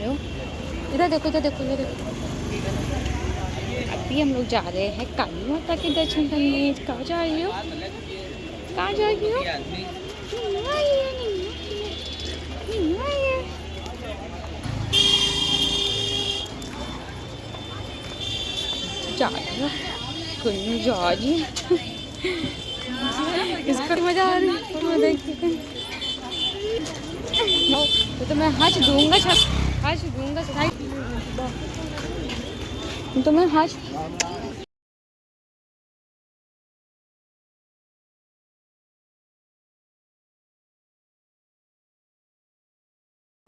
रहे हो? इधर देखो, इधर देखो, इधर देखो। अभी हम लोग जा रहे हैं काली माता के दर्शन करने। कहाँ जा रही हो? कहाँ जा रही हो? नीनू आई है, नीनू आई है। जा रही हो? कुन्नू जा रही है। इसको मजा आ रही है, मैं देखती तो मैं हंस दूंगा, हंस दूंगा, तो मैं हंस।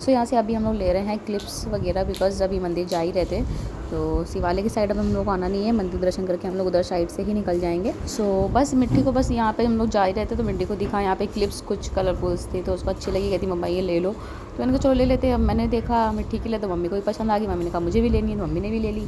सो यहाँ से अभी हम लोग ले रहे हैं क्लिप्स वगैरह, बिकॉज अभी मंदिर जा ही रहे थे। तो शिवालय की साइड अब हम लोग को आना नहीं है, मंदिर दर्शन करके हम लोग उधर साइड से ही निकल जाएंगे। सो बस मिट्टी को, बस यहाँ पे हम लोग जा ही रहे थे तो मिट्टी को दिखा यहाँ पे क्लिप्स कुछ कलरफुल्स थी तो उसको अच्छी लगी, कहती मम्मा ये ले लो। तो मैंने कहा चलो ले लेते। अब मैंने देखा मिट्टी के लिए तो मम्मी को भी पसंद आ गई, मम्मी ने कहा मुझे भी लेनी है तो मम्मी ने भी ले ली।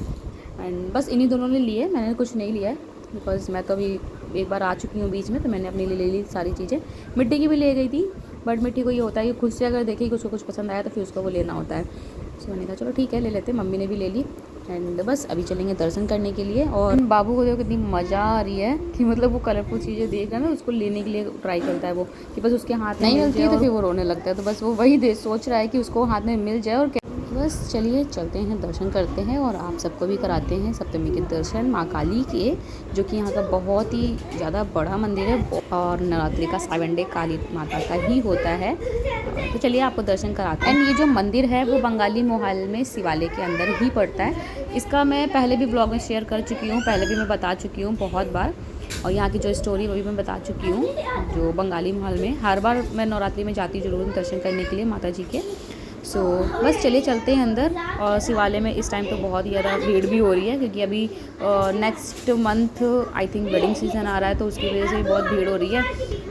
एंड बस इन्हीं दोनों ने लिए, मैंने कुछ नहीं लिया है बिकॉज मैं तो अभी एक बार आ चुकी हूँ बीच में, तो मैंने अपने लिए ले ली सारी चीज़ें। मिट्टी की भी ले गई थी, बट मिट्टी को ये होता है कि खुद से अगर देखे कि उसको कुछ पसंद आया तो फिर उसको वो लेना होता है। सो मैंने कहा चलो ठीक है ले लेते, मम्मी ने भी ले ली। एंड बस अभी चलेंगे दर्शन करने के लिए। और बाबू को देखो कितनी मज़ा आ रही है कि मतलब वो कलरफुल चीज़ें देख रहा है ना, उसको लेने के लिए ट्राई करता है वो, कि बस उसके हाथ नहीं मिलती है तो फिर वो रोने लगता है। तो बस वो वही सोच रहा है कि उसको हाथ में मिल जाए। और बस चलिए चलते हैं, दर्शन करते हैं और आप सबको भी कराते हैं सप्तमी के दर्शन माँ काली के, जो कि यहाँ का बहुत ही ज़्यादा बड़ा मंदिर है और नवरात्रि का 7 डे काली माता का ही होता है। तो चलिए आपको दर्शन कराते हैं। एंड ये जो मंदिर है वो बंगाली मोहल्ले में शिवालय के अंदर ही पड़ता है। इसका मैं पहले भी ब्लॉग में शेयर कर चुकी हूँ, पहले भी मैं बता चुकी हूँ बहुत बार। और यहाँ की जो स्टोरी वो भी मैं बता चुकी हूँ। जो बंगाली महल में हर बार मैं नवरात्रि में जाती ज़रूर हूँ दर्शन करने के लिए माता जी के। सो बस चलिए चलते हैं अंदर। और शिवालय में इस टाइम तो बहुत ही ज़्यादा भीड़ भी हो रही है क्योंकि अभी next month I think wedding season आ रहा है, तो उसकी वजह से भी बहुत भीड़ हो रही है।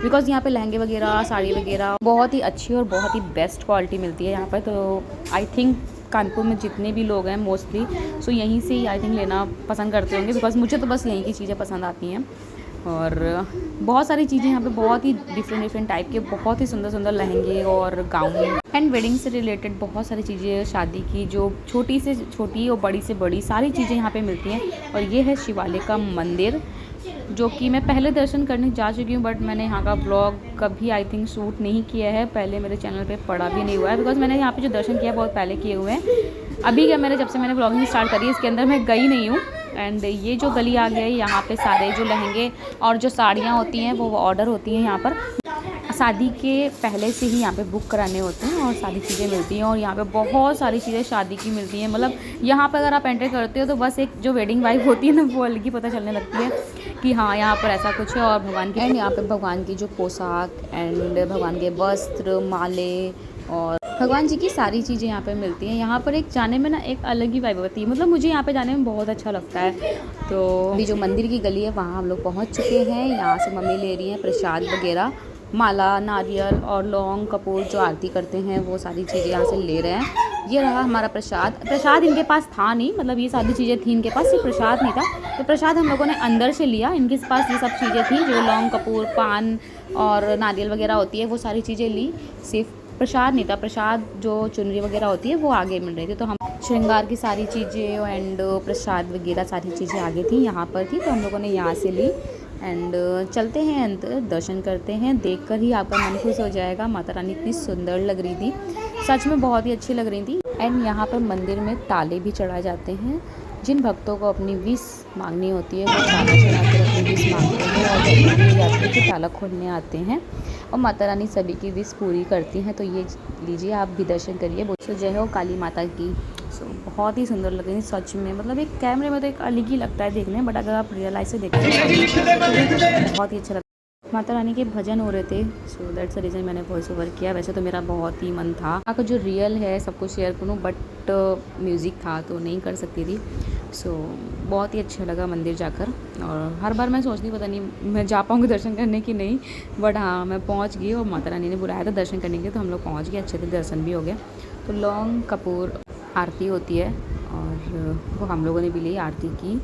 बिकॉज़ यहाँ पे लहंगे वगैरह, साड़ी वगैरह बहुत ही अच्छी और बहुत ही बेस्ट क्वालिटी मिलती है यहाँ पर। तो आई थिंक कानपुर में जितने भी लोग हैं मोस्टली सो यहीं से ही आई थिंक लेना पसंद करते होंगे, बिकॉज़ मुझे तो बस यहीं की चीज़ें पसंद आती हैं। और बहुत सारी चीज़ें यहाँ पे बहुत ही डिफरेंट टाइप के बहुत ही सुंदर सुंदर लहंगे और गाउन एंड वेडिंग से रिलेटेड बहुत सारी चीज़ें, शादी की जो छोटी से छोटी और बड़ी से बड़ी सारी चीज़ें यहाँ पे मिलती हैं। और ये है शिवालय का मंदिर, जो कि मैं पहले दर्शन करने जा चुकी हूँ, बट मैंने यहाँ का ब्लॉग कभी आई थिंक शूट नहीं किया है, पहले मेरे चैनल पे पड़ा भी नहीं हुआ है, बिकॉज मैंने यहाँ पे जो दर्शन किया बहुत पहले किए हुए हैं। अभी क्या जब से मैंने ब्लॉगिंग स्टार्ट करी है इसके अंदर मैं गई नहीं हूँ। एंड ये जो गली आ गई है यहाँ पे सारे जो लहंगे और जो साड़ियाँ होती हैं वो ऑर्डर होती हैं यहाँ पर, शादी के पहले से ही यहाँ पे बुक कराने होते हैं और सारी चीज़ें मिलती हैं। और यहाँ पे बहुत सारी चीज़ें शादी की मिलती हैं, मतलब यहाँ पर अगर आप एंटर करते हो तो बस एक जो वेडिंग वाइब होती है ना वो अलग ही पता चलने लगती है कि हाँ यहाँ पर ऐसा कुछ है। और भगवान की एंड यहाँ पे भगवान की जो पोशाक एंड भगवान के वस्त्र, माले और भगवान जी की सारी चीज़ें यहाँ पे मिलती हैं। यहाँ पर एक जाने में ना एक अलग ही वाइब होती है, मतलब मुझे यहाँ पे जाने में बहुत अच्छा लगता है। तो अभी जो मंदिर की गली है वहाँ हम लोग पहुँच चुके हैं। यहाँ से मम्मी ले रही हैं प्रसाद वगैरह, माला, नारियल और लौंग, कपूर जो आरती करते हैं वो सारी चीज़ें यहाँ से ले रहे हैं। ये रहा हमारा प्रसाद। प्रसाद इनके पास था नहीं, मतलब ये सारी चीज़ें थी इनके पास, सिर्फ प्रसाद नहीं था। तो प्रसाद हम लोगों ने अंदर से लिया, इनके पास ये सब चीज़ें थी जो लौंग, कपूर, पान और नारियल वगैरह होती है वो सारी चीज़ें ली, सिर्फ प्रसाद नहीं था। प्रसाद जो चुनरी वगैरह होती है वो आगे मिल रही थी, तो हम श्रृंगार की सारी चीज़ें एंड प्रसाद वगैरह सारी चीज़ें आगे थी, यहाँ पर थी, तो हम लोगों ने यहाँ से ली। एंड चलते हैं अंदर, दर्शन करते हैं। देखकर ही आपका मन खुश हो जाएगा। माता रानी इतनी सुंदर लग रही थी, सच में बहुत ही अच्छी लग रही थी। एंड यहाँ पर मंदिर में ताले भी चढ़ाए जाते हैं। जिन भक्तों को अपनी विश मांगनी होती है वो ताला चढ़ाकर अपनी विश मांगते हैं और जब लिए जाते हैं तो ताला खोलने आते हैं और माता रानी सभी की विश पूरी करती हैं। तो ये लीजिए आप भी दर्शन करिए। सो जय हो काली माता की। सो बहुत ही सुंदर लग रही है सच में, मतलब एक कैमरे में तो एक अलग ही लगता है देखने में, बट अगर आप रियलाइज से देखते हैं तो बहुत ही अच्छा लगता है। माता रानी के भजन हो रहे थे, सो दैट्स द रीज़न मैंने वॉइस ओवर किया। वैसे तो मेरा बहुत ही मन था यहाँ का जो रियल है सबको शेयर करूँ, बट म्यूज़िक था तो नहीं कर सकती थी। सो बहुत ही अच्छा लगा मंदिर जाकर। और हर बार मैं सोचती पता नहीं मैं जा पाऊँगी दर्शन करने की नहीं, बट हाँ मैं पहुँच गई और माता रानी ने बुलाया था दर्शन करने के लिए, तो हम लोग पहुँच गए, अच्छे से दर्शन भी हो गया। तो लौंग कपूर आरती होती है और वो हम लोगों ने भी ली, आरती की।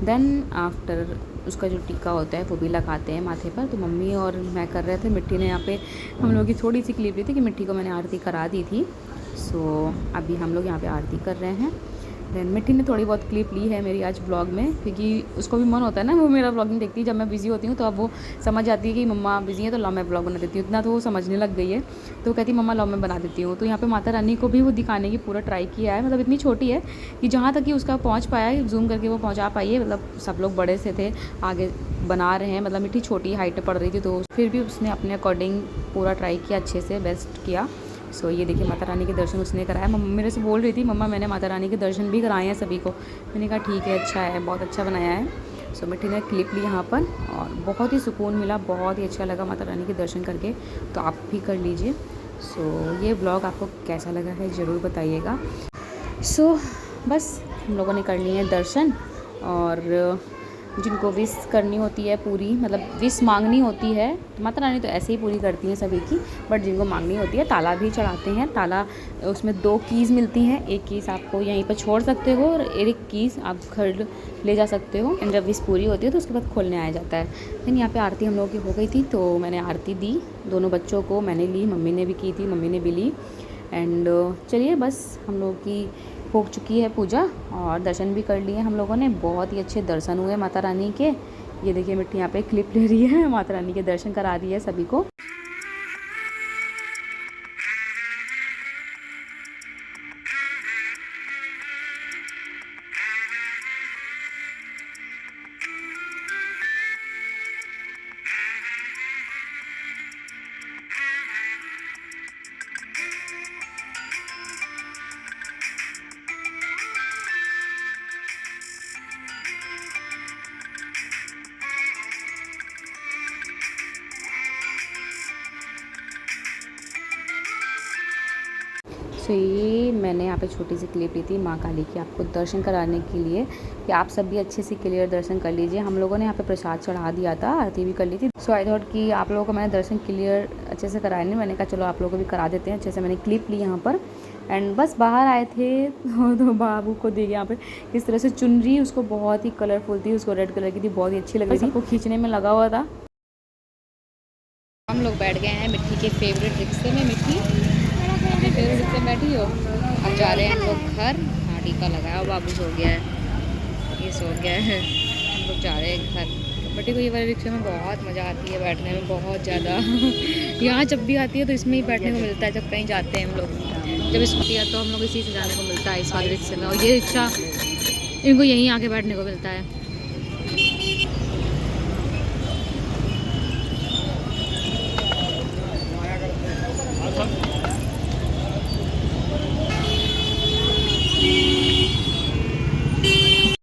देन आफ्टर उसका जो टीका होता है वो भी लगाते हैं माथे पर। तो मम्मी और मैं कर रहे थे, मिट्टी ने यहाँ पे हम लोगों की थोड़ी सी क्लिप ली थी कि मिट्टी को मैंने आरती करा दी थी। सो अभी हम लोग यहाँ पे आरती कर रहे हैं। देन मिट्टी ने थोड़ी बहुत क्लिप ली है मेरी आज ब्लॉग में, क्योंकि उसको भी मन होता है ना, वो मेरा ब्लॉगिंग देखती है जब मैं बिज़ी होती हूँ, तो अब वो समझ जाती है कि मम्मा बिज़ी है तो लाओ मैं ब्लॉग बना देती हूँ। इतना तो वो समझने लग गई है, तो कहती मम्मा लाओ मैं बना देती हूँ। तो यहाँ पे माता रानी को भी वो दिखाने की पूरा ट्राई किया है, मतलब इतनी छोटी है कि जहाँ तक कि उसका पहुँच पाया है, जूम करके वो पहुँचा पाई है। मतलब सब लोग बड़े से थे आगे बना रहे हैं, मतलब मिट्टी छोटी हाइट पे पड़ रही थी, तो फिर भी उसने अपने अकॉर्डिंग पूरा ट्राई किया, अच्छे से बेस्ट किया। सो ये देखिए माता रानी के दर्शन उसने कराया। मम्मा मेरे से बोल रही थी मम्मा मैंने माता रानी के दर्शन भी कराए हैं सभी को। मैंने कहा ठीक है, अच्छा है, बहुत अच्छा बनाया है। सो मिट्टी ने क्लिप ली यहाँ पर और बहुत ही सुकून मिला, बहुत ही अच्छा लगा माता रानी के दर्शन करके, तो आप भी कर लीजिए। सो ये ब्लॉग आपको कैसा लगा है ज़रूर बताइएगा। सो बस हम लोगों ने कर लिए हैं दर्शन, और जिनको विश करनी होती है पूरी, मतलब विश मांगनी होती है, तो माता रानी तो ऐसे ही पूरी करती हैं सभी की, बट जिनको मांगनी होती है ताला भी चढ़ाते हैं। ताला उसमें 2 कीज़ मिलती हैं, एक कीज़ आपको यहीं पर छोड़ सकते हो और एक कीज़ आप घर ले जा सकते हो। एंड जब विश पूरी होती है तो उसके बाद खोलने आया जाता है। लेकिन यहाँ पे आरती हम लोगों की हो गई थी, तो मैंने आरती दी दोनों बच्चों को, मैंने ली, मम्मी ने भी की थी, मम्मी ने भी ली। एंड चलिए बस हम लोग की हो चुकी है पूजा और दर्शन भी कर लिए हम लोगों ने। बहुत ही अच्छे दर्शन हुए माता रानी के। ये देखिए मिट्टी यहाँ पे क्लिप ले रही है, माता रानी के दर्शन करा रही है सभी को। सो ये मैंने यहाँ पे छोटी सी क्लिप ली थी माँ काली की, आपको दर्शन कराने के लिए कि आप सब भी अच्छे से क्लियर दर्शन कर लीजिए। हम लोगों ने यहाँ पे प्रसाद चढ़ा दिया था, आरती भी कर ली थी। सो आई थॉट कि आप लोगों को मैंने दर्शन क्लियर अच्छे से कराए नहीं, मैंने कहा चलो आप लोगों को भी करा देते हैं अच्छे से। मैंने क्लिप ली यहाँ पर एंड बस बाहर आए थे तो बाबू को देखिए यहाँ पे इस तरह से चुनरी, उसको बहुत ही कलरफुल थी, उसको रेड कलर की थी, बहुत ही अच्छी लग रही थी, सबको खींचने में लगा हुआ था। हम लोग बैठ गए हैं मिट्टी के फेवरेट रिक्शे में। मिट्टी अपने फेवरेट रिक्शे में बैठी हो। अब जा रहे हैं हम लोग घर। हाँ टीका लगाया, बाबू सो गया है, ये सो गया है, हम लोग जा रहे हैं घर। बटी को ये वाले रिक्शे में बहुत मज़ा आती है बैठने में, बहुत ज़्यादा यहाँ जब भी आती है तो इसमें ही बैठने को मिलता है। जब कहीं जाते हैं हम लोग, जब स्कूटी है तो हम लोग इसी से जाने को मिलता है, इस वाले रिक्शे में। और ये रिक्शा इनको यहीं आके बैठने को मिलता है।